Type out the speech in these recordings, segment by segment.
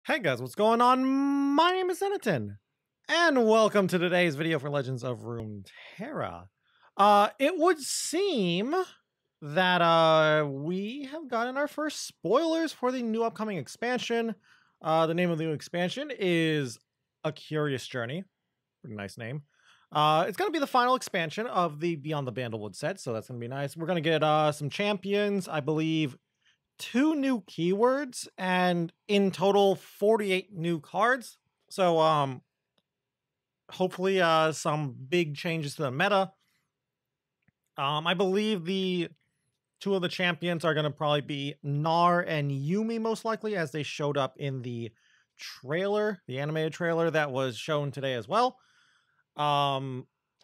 Hey guys, what's going on? My name is Zenaton, and welcome to today's video for Legends of Runeterra. It would seem that we have gotten our first spoilers for the new upcoming expansion. The name of the new expansion is A Curious Journey. Pretty nice name. It's going to be the final expansion of the Beyond the Bandlewood set, so that's going to be nice. We're going to get some champions, I believe, 2 new keywords, and in total 48 new cards. So hopefully some big changes to the meta. I believe the 2 of the champions are going to probably be Nar and Yumi, most likely, as they showed up in the trailer, the animated trailer that was shown today as well.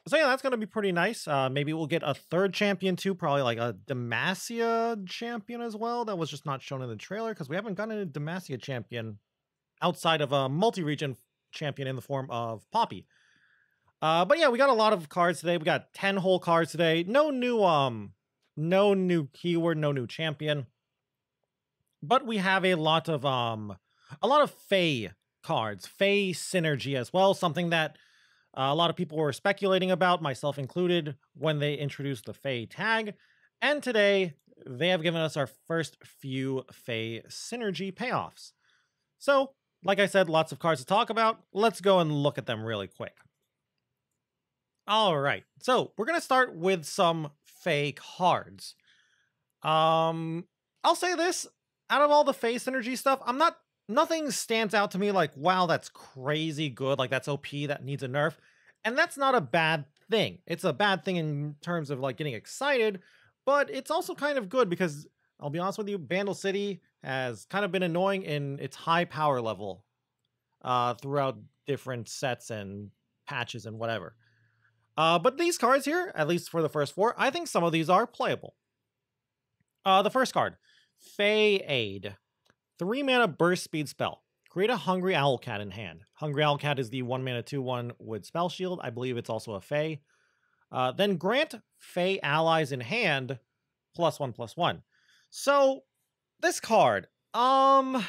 So yeah, that's going to be pretty nice. Maybe we'll get a 3rd champion too, probably like a Demacia champion as well. That was just not shown in the trailer because we haven't gotten a Demacia champion outside of a multi-region champion in the form of Poppy. But yeah, we got a lot of cards today. We got 10 whole cards today. No new keyword, no new champion. But we have a lot of FAE cards, FAE synergy as well, something that a lot of people were speculating about, myself included, when they introduced the FAE tag. And today, they have given us our first few FAE synergy payoffs. So, like I said, lots of cards to talk about. Let's go and look at them really quick. Alright, so we're going to start with some FAE cards. I'll say this, out of all the FAE synergy stuff, nothing stands out to me like, wow, that's crazy good, like that's OP, that needs a nerf. And that's not a bad thing. It's a bad thing in terms of like getting excited, but it's also kind of good because, I'll be honest with you, Bandle City has kind of been annoying in its high power level throughout different sets and patches and whatever. But these cards here, at least for the first 4, I think some of these are playable. The first card, FAE Aid. 3 mana burst speed spell. Create a Hungry Owlcat in hand. Hungry Owlcat is the 1 mana 2/1 with spell shield. I believe it's also a FAE. Then grant FAE allies in hand +1/+1. So this card, I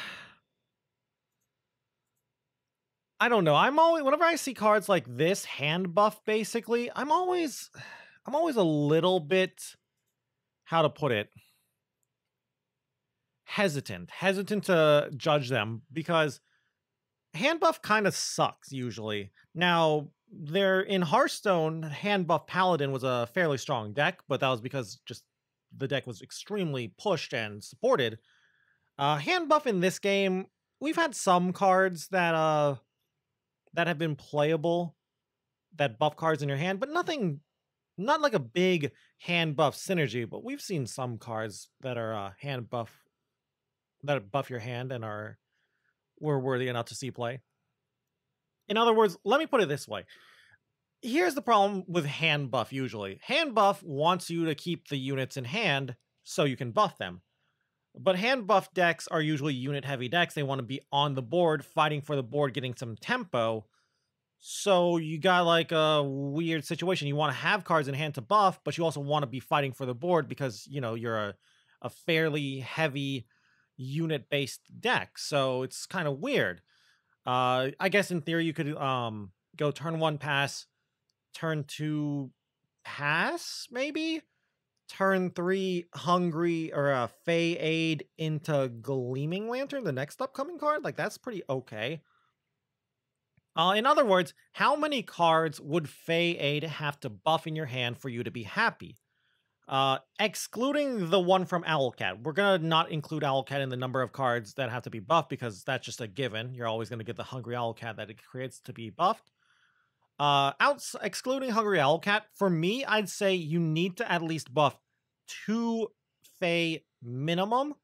don't know. Whenever I see cards like this hand buff, basically, I'm always a little bit, how to put it, hesitant to judge them because hand buff kind of sucks usually. Now, in Hearthstone, hand buff Paladin was a fairly strong deck, but that was because just the deck was extremely pushed and supported. Hand buff in this game, we've had some cards that have been playable, that buff cards in your hand, but not like a big hand buff synergy, but we've seen some cards that are hand buff, that buff your hand and were worthy enough to see play. In other words, let me put it this way. Here's the problem with hand buff usually. Hand buff wants you to keep the units in hand so you can buff them. But hand buff decks are usually unit heavy decks. They want to be on the board, fighting for the board, getting some tempo. So you got like a weird situation. You want to have cards in hand to buff, but you also want to be fighting for the board because, you know, you're a fairly heavy unit-based deck, so it's kind of weird. I guess in theory you could go turn 1 pass, turn 2 pass, maybe? Turn 3 Hungry or a FAE Aid into Gleaming Lantern, the next upcoming card? Like, that's pretty okay. In other words, how many cards would FAE Aid have to buff in your hand for you to be happy? Excluding the one from Owlcat. We're going to not include Owlcat in the number of cards that have to be buffed because that's just a given. You're always going to get the Hungry Owlcat that it creates to be buffed. Excluding Hungry Owlcat, for me, I'd say you need to at least buff 2 FAE minimum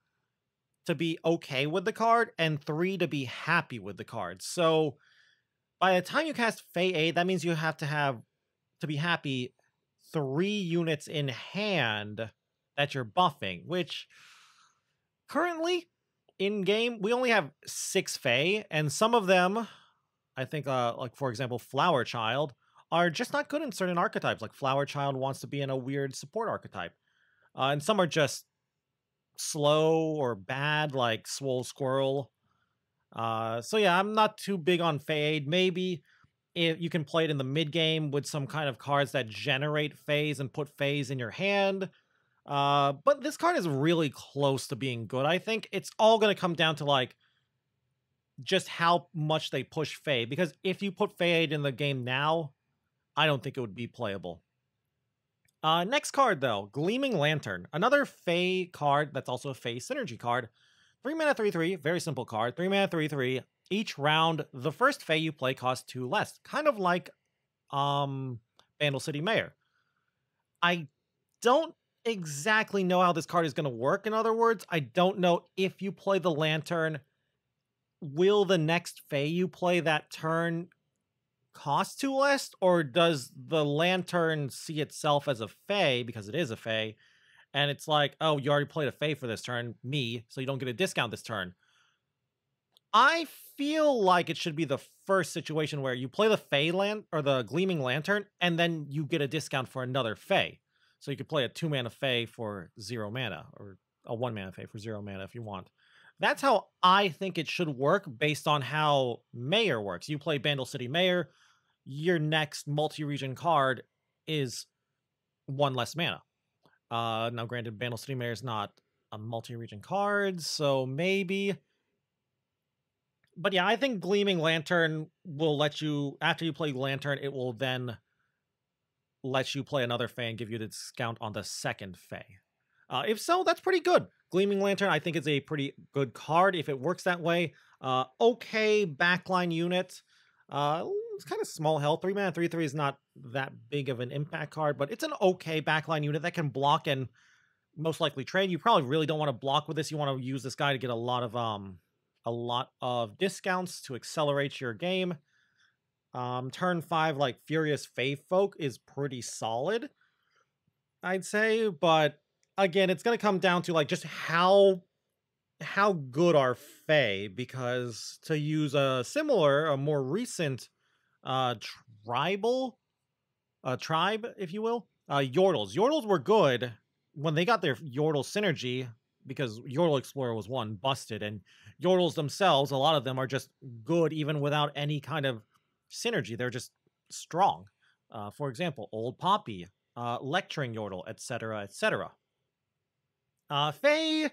to be okay with the card and 3 to be happy with the card. So by the time you cast FAE Aid, that means you have to be happy 3 units in hand that you're buffing, which currently in game we only have 6 FAE, and some of them, I think, like for example, Flower Child, are just not good in certain archetypes. Like Flower Child wants to be in a weird support archetype, and some are just slow or bad, like Swole Squirrel. So yeah, I'm not too big on FAE. Maybe if you can play it in the mid game with some kind of cards that generate phase and put phase in your hand. But this card is really close to being good. I think it's all going to come down to like just how much they push Fade. Because if you put Fade in the game now, I don't think it would be playable. Next card though, Gleaming Lantern, another Fae card that's also a Fae synergy card. 3 mana 3/3, very simple card. 3 mana 3/3. Each round, the first Fae you play costs 2 less, kind of like Vandal City Mayor. I don't exactly know how this card is going to work. In other words, I don't know if you play the Lantern, will the next Fae you play that turn cost 2 less, or does the Lantern see itself as a Fae because it is a Fae, and it's like, oh, you already played a Fae for this turn, me, so you don't get a discount this turn. I feel like it should be the first situation where you play the Fae land or the Gleaming Lantern, and then you get a discount for another Fae. So you could play a 2 mana Fae for 0 mana, or a 1 mana Fae for 0 mana if you want. That's how I think it should work based on how Mayor works. You play Vandal City Mayor, your next multi-region card is 1 less mana. Now granted, Vandal City Mayor is not a multi-region card, so maybe. But yeah, I think Gleaming Lantern will let you, after you play Lantern, it will then let you play another Fae and give you the discount on the second Fae. If so, that's pretty good. Gleaming Lantern, I think, is a pretty good card if it works that way. Okay backline unit. It's kind of small health. 3 mana 3/3 is not that big of an impact card, but it's an okay backline unit that can block and most likely trade. You probably really don't want to block with this. You want to use this guy to get a lot of discounts to accelerate your game. Turn 5, like Furious Fae Folk is pretty solid, I'd say, but again, it's gonna come down to like just how good are Fae, because to use a more recent tribal tribe, if you will, Yordles were good when they got their Yordle synergy, because Yordle Explorer was one busted, and Yordles themselves, a lot of them are just good even without any kind of synergy. They're just strong. For example, Old Poppy, Lecturing Yordle, etc., etc. Fae,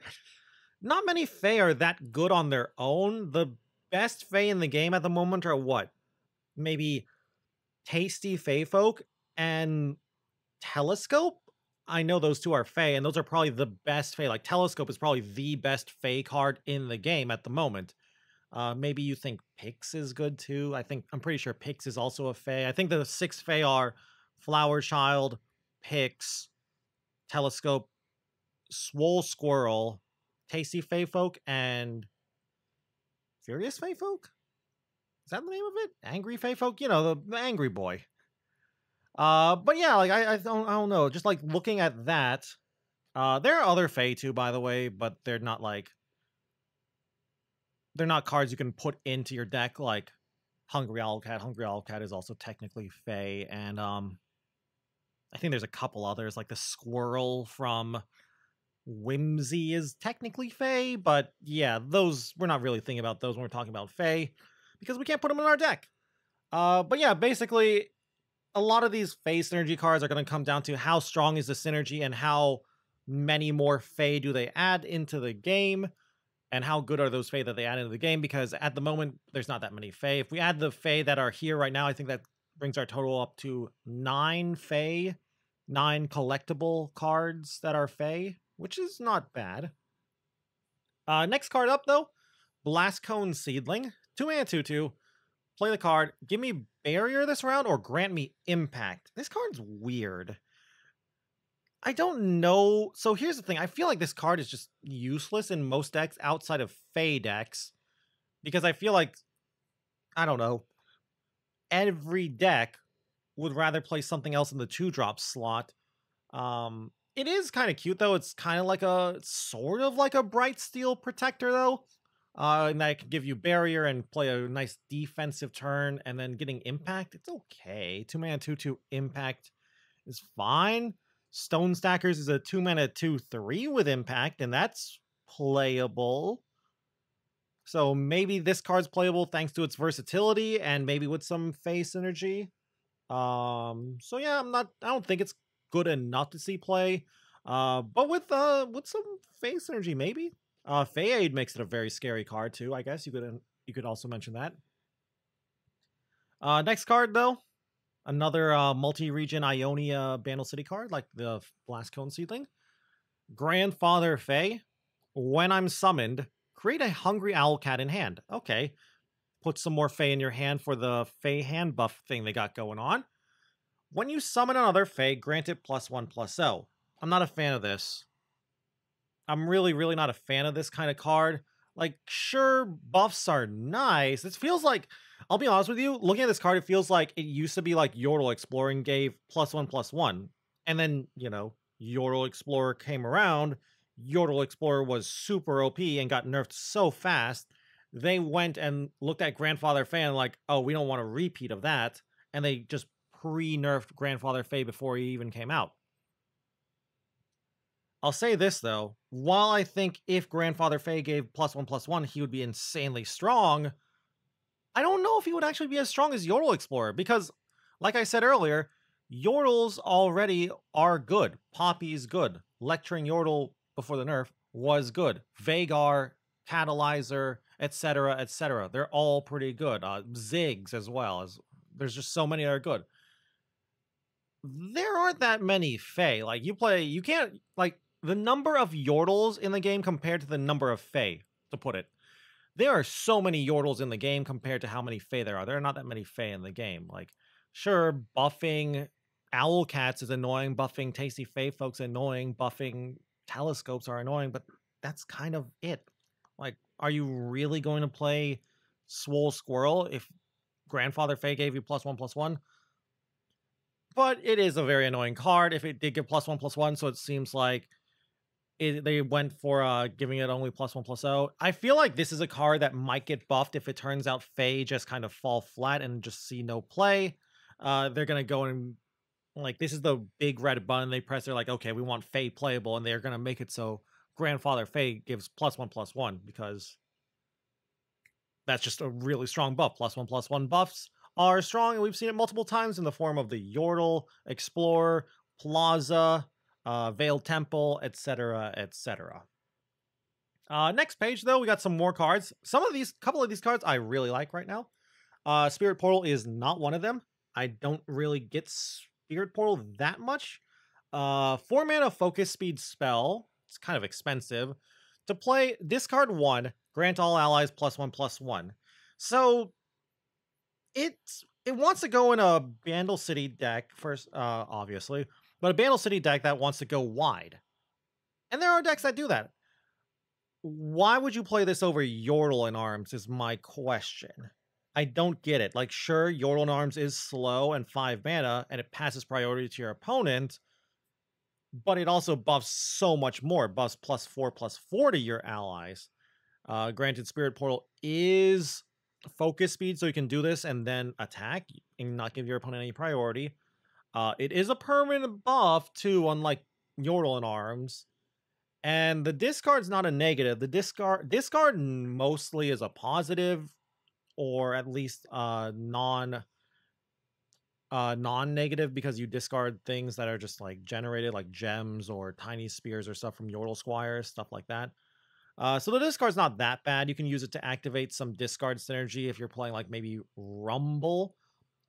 not many Fae are that good on their own. The best Fae in the game at the moment are what? Maybe Tasty Fae Folk and Telescope? I know those two are Fae, and those are probably the best Fae. Like, Telescope is probably the best Fae card in the game at the moment. Maybe you think Pix is good too. I'm pretty sure Pix is also a Fae. I think the 6 Fae are Flower Child, Pix, Telescope, Swole Squirrel, Tasty Fae Folk, and Furious Fae Folk? Is that the name of it? Angry Fae Folk? You know, the angry boy. But yeah, like I don't know. Just like looking at that, there are other Fae too, by the way, but they're not cards you can put into your deck like Hungry Owlcat. Hungry Owlcat is also technically Fae, and I think there's a couple others, like the Squirrel from Whimsy is technically Fae, but yeah, those, we're not really thinking about those when we're talking about Fae, because we can't put them in our deck. But yeah, basically, a lot of these Fae synergy cards are going to come down to how strong is the synergy and how many more Fae do they add into the game, and how good are those Fae that they add into the game, because at the moment, there's not that many Fae. If we add the Fae that are here right now, I think that brings our total up to 9 Fae, 9 collectible cards that are Fae, which is not bad. Next card up, though, Blast Cone Seedling. 2 mana 2/2. Play the card. Give me Barrier this round or grant me Impact. This card's weird. I don't know. So here's the thing. I feel like this card is just useless in most decks outside of Fae decks, because I feel like, I don't know, every deck would rather play something else in the 2-drop slot. It is kind of cute, though. It's kind of like sort of like a Bright Steel Protector, though. And that can give you Barrier and play a nice defensive turn, and then getting Impact. It's okay. 2 mana 2/2 Impact is fine. Stone Stackers is a 2 mana 2/3 with Impact, and that's playable. So maybe this card's playable thanks to its versatility and maybe with some FAE synergy. So yeah, I don't think it's good enough to see play. But with some FAE synergy, maybe. FAE makes it a very scary card too, I guess. You could also mention that. Next card though, another multi-region Ionia Bandle City card, like the Blast Cone Seedling. Grandfather FAE. When I'm summoned, create a Hungry Owl Cat in hand. Okay. Put some more FAE in your hand for the FAE hand buff thing they got going on. When you summon another FAE, grant it +1/+0. I'm not a fan of this. I'm really, really not a fan of this kind of card. Like, sure, buffs are nice. This feels like, I'll be honest with you, looking at this card, it feels like it used to be like Yordle Explorer and gave +1/+1. And then, you know, Yordle Explorer came around. Yordle Explorer was super OP and got nerfed so fast. They went and looked at Grandfather FAE and like, oh, we don't want a repeat of that. And they just pre-nerfed Grandfather FAE before he even came out. I'll say this though, while I think if Grandfather FAE gave +1/+1, he would be insanely strong, I don't know if he would actually be as strong as Yordle Explorer, because, like I said earlier, Yordles already are good. Poppy's good. Lecturing Yordle before the nerf was good. Vagar, Catalyzer, etc., etc. They're all pretty good. Ziggs as well. There's just so many that are good. There aren't that many FAE. Like, you can't, like, the number of Yordles in the game compared to the number of FAE, to put it. There are so many Yordles in the game compared to how many FAE there are. There are not that many FAE in the game. Like, sure, buffing Owlcats is annoying, buffing Tasty FAE folks annoying, buffing Telescopes are annoying, but that's kind of it. Like, are you really going to play Swole Squirrel if Grandfather FAE gave you +1/+1? But it is a very annoying card if it did give +1/+1, so it seems like they went for giving it only +1/+0. I feel like this is a card that might get buffed if it turns out FAE just kind of fall flat and just see no play. They're going to go and, like, this is the big red button they press. They're like, okay, we want FAE playable, and they're going to make it so Grandfather FAE gives +1/+1 because that's just a really strong buff. +1/+1 buffs are strong, and we've seen it multiple times in the form of the Yordle, Explorer, Plaza, Veiled Temple, etc., etc. Next page, though, we got some more cards. Couple of these cards I really like right now. Spirit Portal is not one of them. I don't really get Spirit Portal that much. 4 mana focus speed spell. It's kind of expensive. To play, discard 1, grant all allies +1/+1. So it wants to go in a Bandle City deck first, obviously, but a Bandle City deck that wants to go wide. And there are decks that do that. Why would you play this over Yordle in Arms is my question. I don't get it. Like, sure, Yordle in Arms is slow and 5 mana, and it passes priority to your opponent, but it also buffs so much more. It buffs +4/+4 to your allies. Granted, Spirit Portal is focus speed, so you can do this and then attack and not give your opponent any priority. It is a permanent buff too, unlike Yordle in Arms. And the discard's not a negative. The discard mostly is a positive, or at least non-negative, because you discard things that are just like generated, like gems or tiny spears or stuff from Yordle Squires, stuff like that. So the discard's not that bad. You can use it to activate some discard synergy if you're playing like maybe Rumble.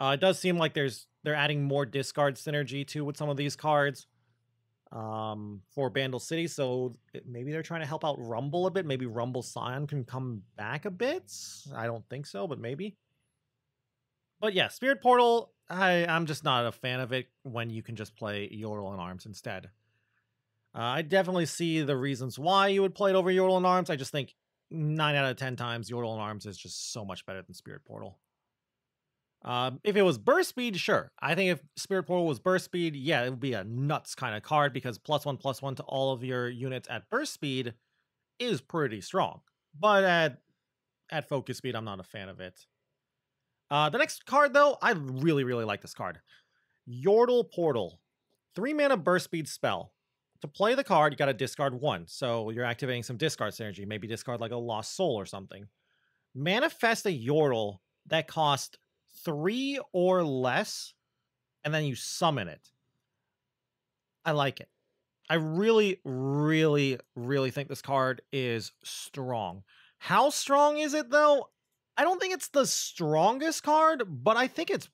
It does seem like they're adding more discard synergy too with some of these cards for Bandle City. So maybe they're trying to help out Rumble a bit. Maybe Rumble Scion can come back a bit. I don't think so, but maybe. But yeah, Spirit Portal, I'm just not a fan of it when you can just play Yordle in Arms instead. I definitely see the reasons why you would play it over Yordle in Arms. I just think 9 out of 10 times Yordle in Arms is just so much better than Spirit Portal. If it was burst speed, sure. I think if Spirit Portal was burst speed, yeah, it would be a nuts kind of card, because +1/+1 to all of your units at burst speed is pretty strong. But at focus speed, I'm not a fan of it. The next card, though, I really, really like this card. Yordle Portal. 3 mana burst speed spell. To play the card, you got to discard 1. So you're activating some discard synergy. Maybe discard like a Lost Soul or something. manifest a Yordle that costs 3 or less, and then you summon it. I like it. I really, really, really think this card is strong. How strong is it, though? I don't think it's the strongest card, but I think it's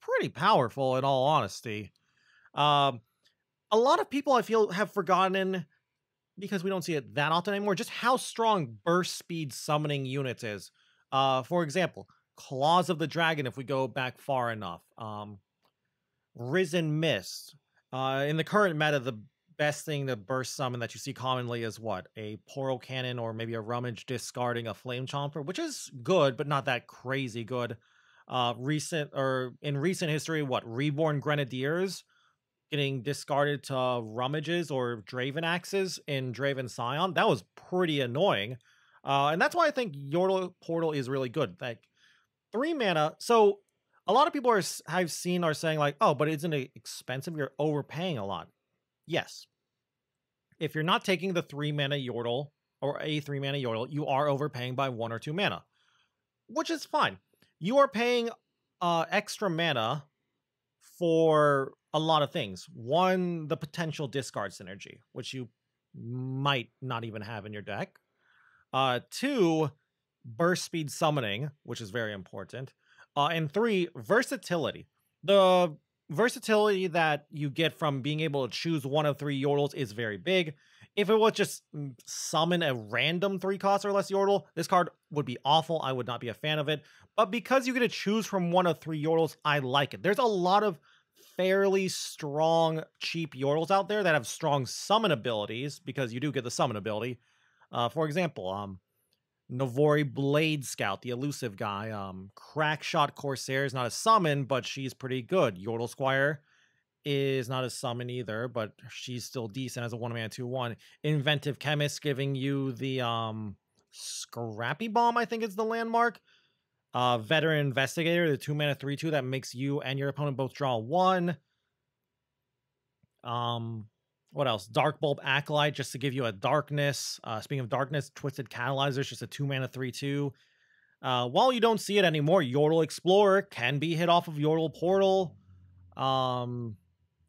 pretty powerful, in all honesty. Um, a lot of people, I feel, have forgotten, because we don't see it that often anymore, just how strong burst speed summoning units is. For example, Claws of the Dragon, if we go back far enough. Risen Mist. In the current meta, the best thing to burst summon that you see commonly is what? A Portal Cannon or maybe a Rummage discarding a Flame Chomper, which is good, but not that crazy good. In recent history, what? Reborn Grenadiers getting discarded to Rummages or Draven Axes in Draven Scion. That was pretty annoying. And that's why I think Yordle Portal is really good. Like 3 mana. So a lot of people I've seen are saying like, oh, but isn't it expensive? You're overpaying a lot. Yes. If you're not taking the 3 mana Yordle or a 3 mana Yordle, you are overpaying by 1 or 2 mana, which is fine. You are paying extra mana for a lot of things. One, the potential discard synergy, which you might not even have in your deck. 2, burst speed summoning, which is very important. And 3, versatility. The versatility that you get from being able to choose one of 3 Yordles is very big. If it was just summon a random 3 cost or less Yordle, this card would be awful. I would not be a fan of it. But because you get to choose from one of 3 Yordles, I like it. There's a lot of fairly strong, cheap Yordles out there that have strong summon abilities, because you do get the summon ability. For example, Navori Blade Scout, the elusive guy. Crackshot Corsair is not a summon, but she's pretty good. Yordle Squire is not a summon either, but she's still decent as a 1-mana 2/1. Inventive Chemist giving you the Scrappy Bomb, I think is the landmark. Veteran Investigator, the 2-mana 3/2 that makes you and your opponent both draw 1. What else? Darkbulb Acolyte, just to give you a darkness. Speaking of darkness, Twisted Catalyzer is just a 2-mana 3/2. While you don't see it anymore, Yordle Explorer can be hit off of Yordle Portal.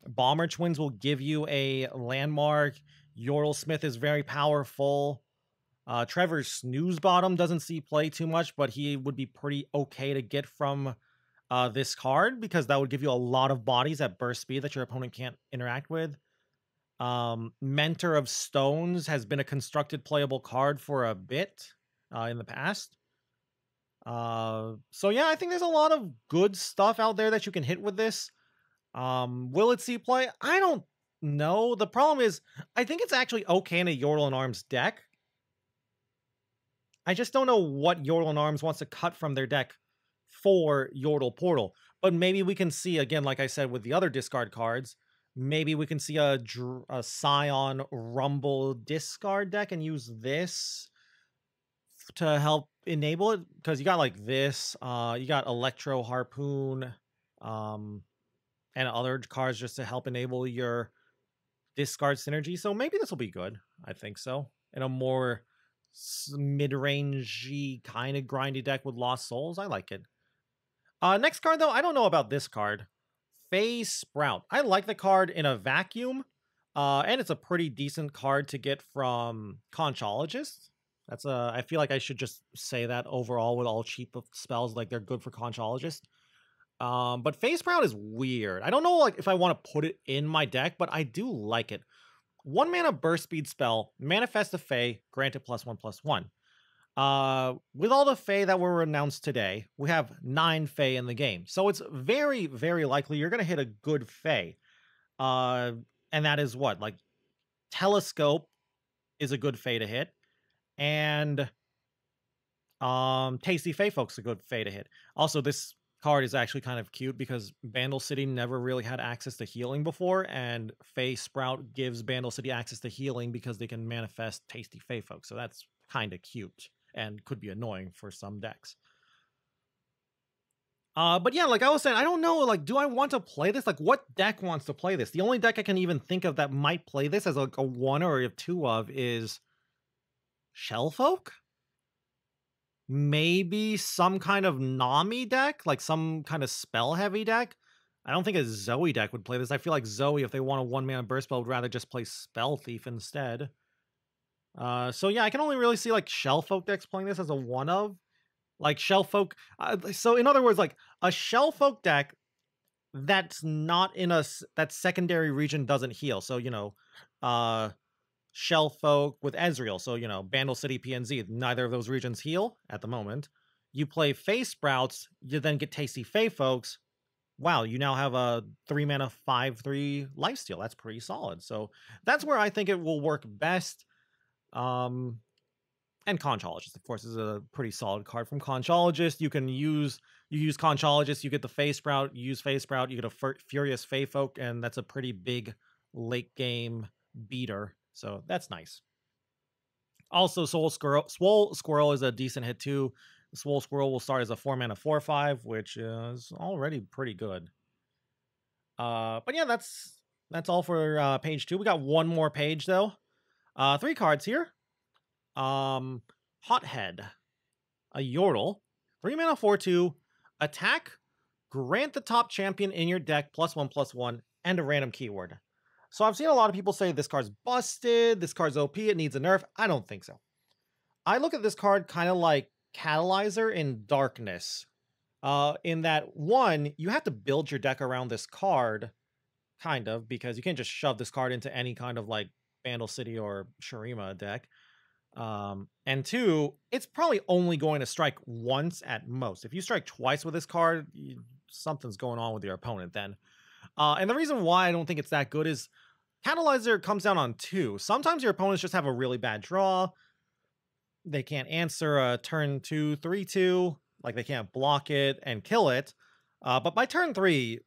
Bomber Twins will give you a landmark. Yordle Smith is very powerful. Trevor's Snooze Bottom doesn't see play too much, but he would be pretty okay to get from this card, because that would give you a lot of bodies at burst speed that your opponent can't interact with. Mentor of Stones has been a constructed playable card for a bit in the past. So yeah, I think there's a lot of good stuff out there that you can hit with this. Will it see play? I don't know. The problem is, I think it's actually okay in a Yordle and Arms deck. I just don't know what Yordle and Arms wants to cut from their deck for Yordle Portal. But maybe we can see, again, like I said with the other discard cards, maybe we can see a Scion Rumble discard deck and use this to help enable it. Because you got like this, you got Electro Harpoon, and other cards just to help enable your discard synergy. So maybe this will be good. I think so. In a more mid-rangey kind of grindy deck with Lost Souls. I like it. Next card, though, I don't know about this card. FAE Sprout. I like the card in a vacuum, and it's a pretty decent card to get from Conchologist. That's I feel like I should just say that overall with all cheap spells, like they're good for Conchologist. But FAE Sprout is weird. I don't know like if I want to put it in my deck, but I do like it. 1 mana burst speed spell, manifest a Fae, grant it +1/+1. With all the Fae that were announced today, we have 9 Fae in the game. So it's very, very likely you're going to hit a good Fae. And that is what? Like, Telescope is a good Fae to hit. And Tasty Fae Folk's a good Fae to hit. Also, this card is actually kind of cute because Bandle City never really had access to healing before, and FAE Sprout gives Bandle City access to healing because they can manifest Tasty Fae Folk. So that's kind of cute and could be annoying for some decks. But yeah, like I was saying, I don't know, like, do I want to play this? Like, what deck wants to play this? The only deck I can even think of that might play this as like a 1 or a 2 of is Shellfolk? maybe some kind of Nami deck, like some kind of spell-heavy deck. I don't think a Zoe deck would play this. I feel like Zoe, if they want a one-mana burst spell, would rather just play Spell Thief instead. So yeah, I can only really see like Shellfolk decks playing this as a one-of. Like Shellfolk. So in other words, like a Shellfolk deck that's not in that secondary region doesn't heal. So, Shellfolk with Ezreal. So, Bandle City, PNZ, neither of those regions heal at the moment. You play Fae Sprouts, you then get Tasty Fae Folks. Wow, you now have a 3-mana 5/3 lifesteal. That's pretty solid. So that's where I think it will work best. And Conchologist, of course, is a pretty solid card from Conchologist. You use Conchologist, you get the Fae Sprout, you use Fae Sprout, you get a Furious Fae Folk, and that's a pretty big late game beater. So that's nice. Also, Swole Squirrel is a decent hit too. Swole Squirrel will start as a 4-mana 4/5, which is already pretty good. But yeah, that's all for page 2. We got one more page though. 3 cards here. Hothead, a Yordle, 3-mana 4/2, attack, grant the top champion in your deck +1/+1, and a random keyword. So I've seen a lot of people say this card's busted, this card's OP, it needs a nerf. I don't think so. I look at this card kind of like Catalyzer in Darkness. In that, one, you have to build your deck around this card, kind of, because you can't just shove this card into any kind of like Vandal City or Shurima deck. And 2, it's probably only going to strike once at most. If you strike twice with this card, something's going on with your opponent then. And the reason why I don't think it's that good is Catalyzer comes down on 2. Sometimes your opponents just have a really bad draw. They can't answer a turn 2, 3/2. Like they can't block it and kill it. But by turn 3,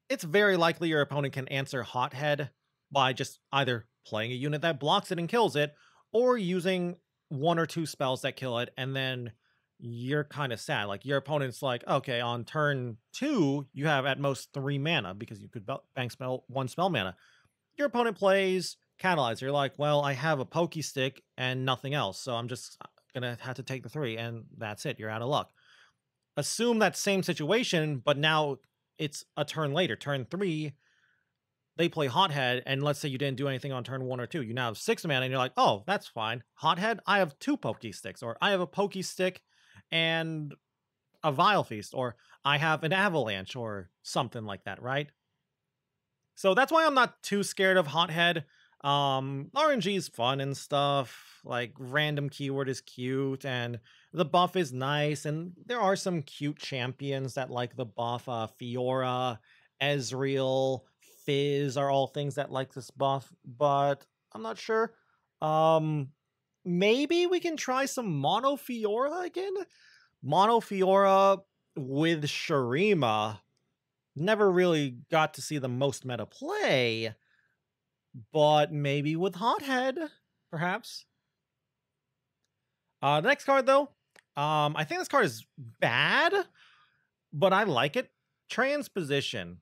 it's very likely your opponent can answer Hothead by just either playing a unit that blocks it and kills it, or using 1 or 2 spells that kill it, and then you're kind of sad. Like, your opponent's like, okay, on turn 2, you have at most 3 mana, because you could bank 1 spell mana. Your opponent plays Catalyzer. You're like, well, I have a Pokey Stick and nothing else, so I'm just gonna have to take the 3, and that's it. You're out of luck. Assume that same situation, but now it's a turn later. Turn 3, they play Hothead, and let's say you didn't do anything on turn 1 or 2. You now have 6 mana, and you're like, oh, that's fine. Hothead, I have 2 Pokey Sticks, or I have a Pokey Stick and a Vile Feast, or I have an Avalanche, or something like that, right? So that's why I'm not too scared of Hothead. RNG is fun and stuff. Like, random keyword is cute, and the buff is nice, and there are some cute champions that like the buff. Fiora, Ezreal, Fizz are all things that like this buff, but I'm not sure. Maybe we can try some Mono Fiora again? Mono Fiora with Shurima. Never really got to see the most meta play, but maybe with Hothead, perhaps. The next card, though, I think this card is bad, but I like it. Transposition.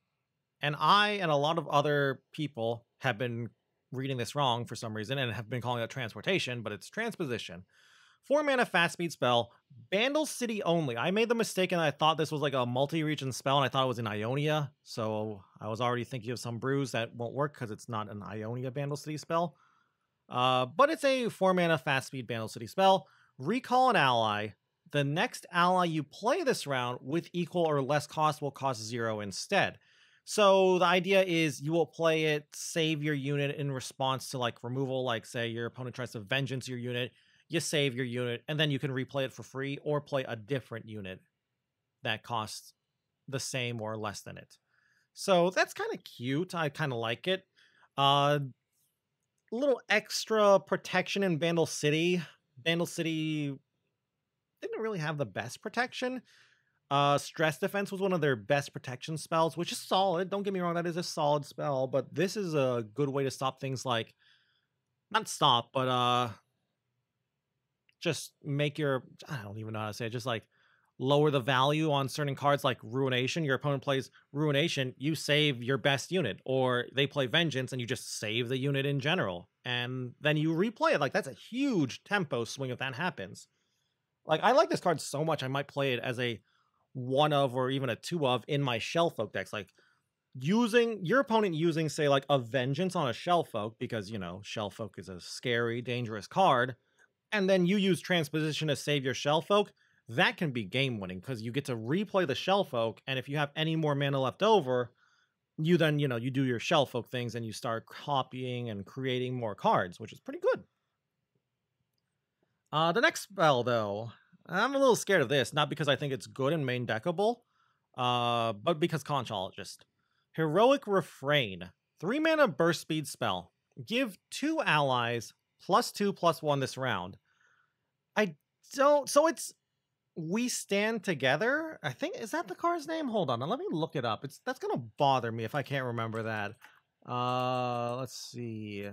And I and a lot of other people have been reading this wrong for some reason and have been calling it transportation, but it's transposition. 4-mana fast speed spell, Bandle City only. I made the mistake and I thought this was like a multi-region spell, and I thought it was in Ionia, so I was already thinking of some brews that won't work because it's not an Ionia Bandle City spell. But it's a 4-mana fast speed Bandle City spell. Recall an ally. The next ally you play this round with equal or less cost will cost 0 instead. So the idea is you will play it, save your unit in response to like removal, like say your opponent tries to vengeance your unit, you save your unit, and then you can replay it for free or play a different unit that costs the same or less than it. So that's kind of cute. I kind of like it. Little extra protection in Vandal City. Vandal City didn't really have the best protection. Stress Defense was one of their best protection spells, which is solid. Don't get me wrong, that is a solid spell, but this is a good way to stop things like, not stop, but just make your, I don't even know how to say it, just like lower the value on certain cards like Ruination. Your opponent plays Ruination, you save your best unit, or they play Vengeance and you just save the unit in general, and then you replay it. Like, that's a huge tempo swing if that happens. Like, I like this card so much, I might play it as a 1 of or even a 2 of in my Shellfolk decks. Like, using your opponent using, say, like, a Vengeance on a Shellfolk, because, you know, Shellfolk is a scary, dangerous card, and then you use Transposition to save your Shellfolk, that can be game-winning, because you get to replay the Shellfolk, and if you have any more mana left over, you then, you know, you do your Shellfolk things, and you start copying and creating more cards, which is pretty good. The next spell, though, I'm a little scared of this, not because I think it's good and main deckable, but because Conchologist. Heroic Refrain. 3 mana burst speed spell. Give 2 allies +2/+1 this round. So it's We Stand Together? I think, is that the card's name? Hold on, let me look it up. That's gonna bother me if I can't remember that. Let's see.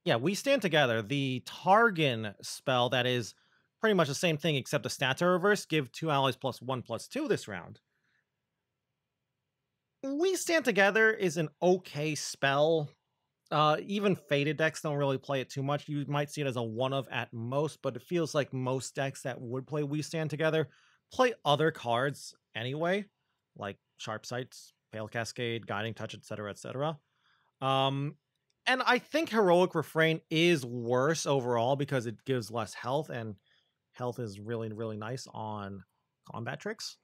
Yeah, We Stand Together, the Targon spell that is pretty much the same thing except the stats are reversed. Give 2 allies +1/+2 this round. We Stand Together is an okay spell. Even faded decks don't really play it too much. You might see it as a 1 of at most, but it feels like most decks that would play We Stand Together play other cards anyway, like Sharp Sights, Pale Cascade, Guiding Touch, etc., etc. And I think Heroic Refrain is worse overall because it gives less health, and health is really, really nice on combat tricks.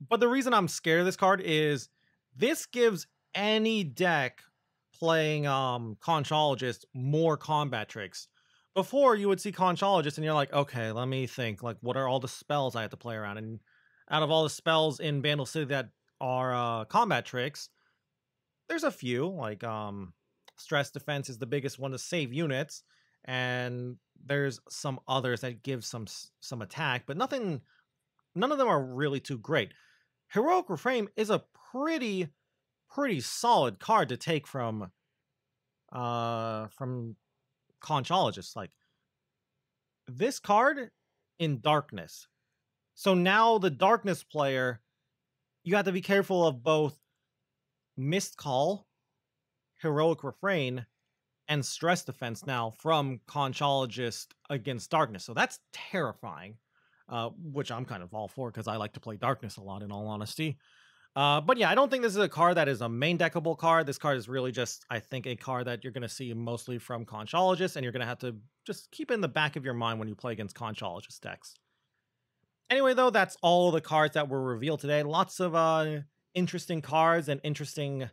But the reason I'm scared of this card is this gives any deck playing Conchologist more combat tricks. Before, you would see Conchologist and you're like, okay, let me think. Like, what are all the spells I have to play around? And out of all the spells in Bandle City that are combat tricks, there's a few, like Stress Defense is the biggest one to save units, and there's some others that give some attack, but none of them are really too great. Heroic Refrain is a pretty solid card to take from Conchologist. Like, this card in Darkness. So now the Darkness player, you have to be careful of both Mist Call, Heroic Refrain, and Stress Defense now from Conchologist against Darkness. So that's terrifying, which I'm kind of all for because I like to play Darkness a lot, in all honesty. But yeah, I don't think this is a card that is a main deckable card. This card is really just, I think, a card that you're going to see mostly from Conchologist, and you're going to have to just keep in the back of your mind when you play against Conchologist decks. Anyway, though, that's all the cards that were revealed today. Lots of interesting cards and interesting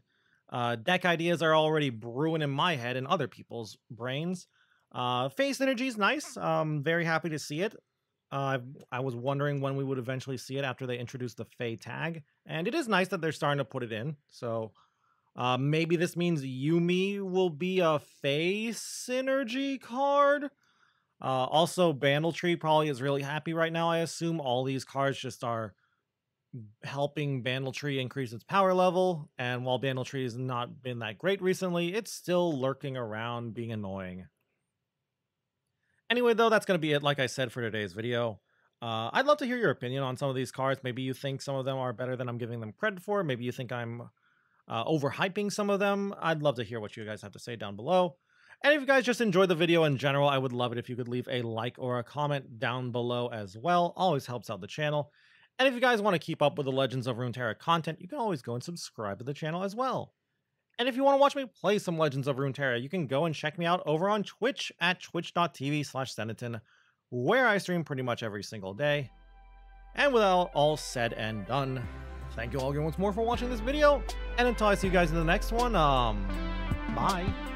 deck ideas are already brewing in my head and other people's brains. FAE Synergy is nice. Very happy to see it. I was wondering when we would eventually see it after they introduced the FAE tag, and it is nice that they're starting to put it in. So maybe this means Yuumi will be a FAE Synergy card. Also, Bandletree probably is really happy right now. I assume all these cards just are helping Bandletree increase its power level, and while Bandletree has not been that great recently, it's still lurking around being annoying. Anyway, though, that's going to be it, like I said, for today's video. I'd love to hear your opinion on some of these cards. Maybe you think some of them are better than I'm giving them credit for. Maybe you think I'm overhyping some of them. I'd love to hear what you guys have to say down below. And if you guys just enjoyed the video in general, I would love it if you could leave a like or a comment down below as well. Always helps out the channel. And if you guys want to keep up with the Legends of Runeterra content, you can always go and subscribe to the channel as well. And if you want to watch me play some Legends of Runeterra, you can go and check me out over on Twitch at twitch.tv/Senaton, where I stream pretty much every single day. And with all said and done, thank you all again once more for watching this video, and until I see you guys in the next one, bye.